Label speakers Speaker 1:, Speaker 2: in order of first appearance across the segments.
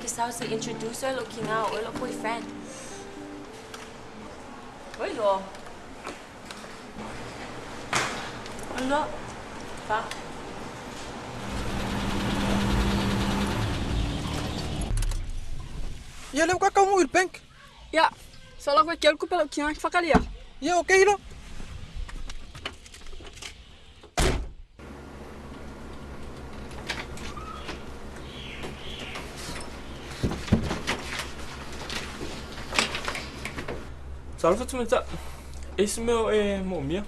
Speaker 1: his house and introduce her looking out or look boyfriend. Oi, lo. Ano? Pa?
Speaker 2: Ja, lem ka mo ilbank.
Speaker 3: Ja, så la jeg hjelpe på looking out for kalia.
Speaker 2: Ja, okay lo.
Speaker 4: Salve tu meta. Esse meu é momia.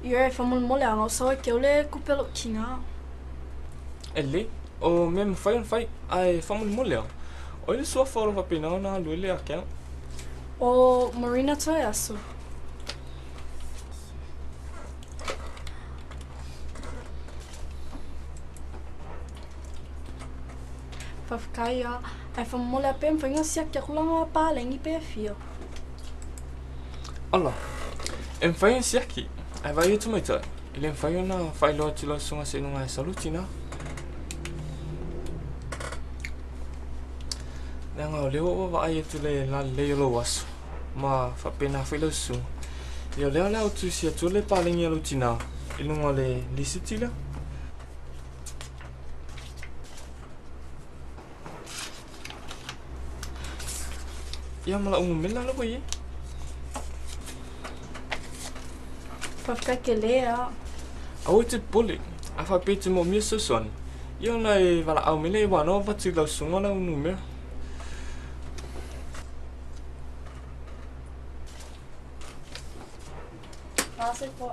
Speaker 3: Jeg får mål mål og så jeg le coupe looking out.
Speaker 4: Ele o mesmo fai ai famo mulher. Olha sua fora va pinão na lule aquela.
Speaker 3: Og Marina tøj altså. Fafkaya, jeg får mål på en finger sier jeg kunne bare lenge på fire.
Speaker 4: Allah. Em fai esse aqui. Aí vai tu meta. Ele fai na fai lo tilo sunga se não é salutina. Nang leo wa ai tu le la le lo was. Ma fa pena fai lo su. Yo le tu sia tu le paling ya lutina. Ilunga le lisitila. Ya mala umumela lo boy.
Speaker 3: Fafkaya que lea.
Speaker 4: Au te pole. A fa pete mo mi so son. Yo lai wala au mele wa no va tu lo sunga la unume.
Speaker 3: Passei por.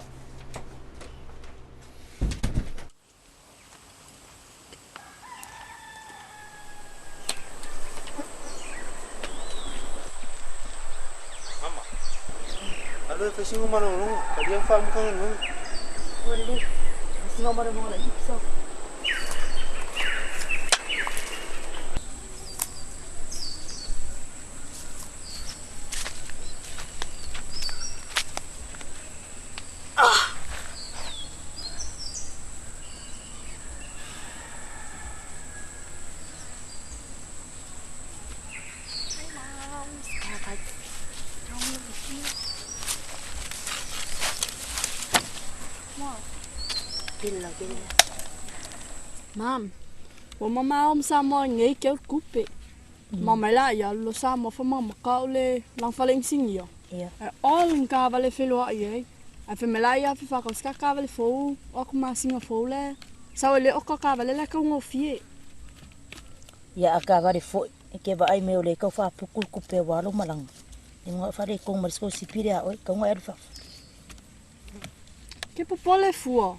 Speaker 2: Alo, kasi mo manong, kadi ang fam ka no.
Speaker 3: Wali. Singo mo mo lagi so. Mam, wo mama om sama ngai kel kupe. Mama la ya lo sama fa mama ka le lang faleng sing yo.
Speaker 5: Iya.
Speaker 3: All ka vale felo ai. A fe mela ya fa ka ska ka vale fo o ku ma singa fo le. Sa le o ka vale la ka ngo fie.
Speaker 5: Ya aka gari fo ke ba ai me ole ka fa pukul kupe walo malang. Ngo fa re kong marsko sipiria oi ka ngo erfa.
Speaker 3: Ke popole fu.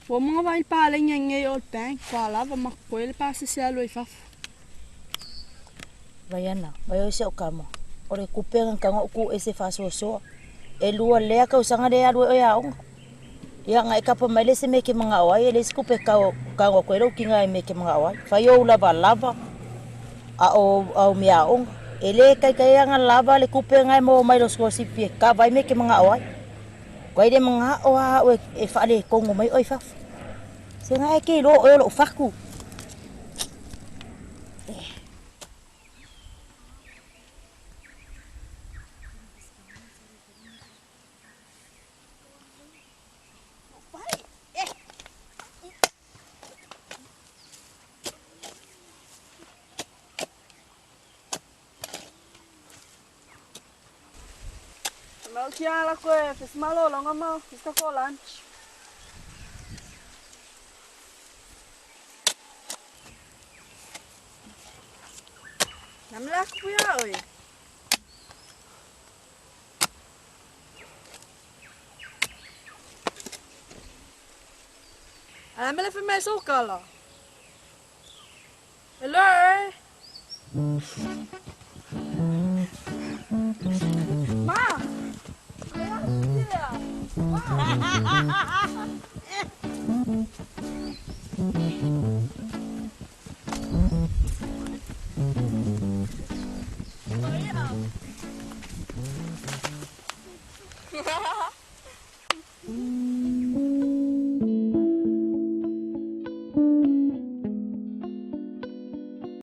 Speaker 3: Wo mga vai pa le nge old bank kwa la va makwele pa se sia lo ifaf.
Speaker 5: Vayana, vayo se okamo. Ore kupe ka ngo ku ese fa so. E lua le ka usanga de ado ya ong. Ya ngai ka pa mele se me ke mga wai le skupe ka ngo kwelo kinga me ke mga wai. Fayo lava. A o mia ong. Ele kai nga lava le kupe ngai mo mai lo sko sipi ka vai me ke mga wai. Kau dia mengawa fa le kongo mai oi fa. Senga ke lo faku.
Speaker 3: Mau kia la ko fes malo lo ngama fiska ko lunch. Namla ko ya oi. Amela fe me so kala. Hello. Ma.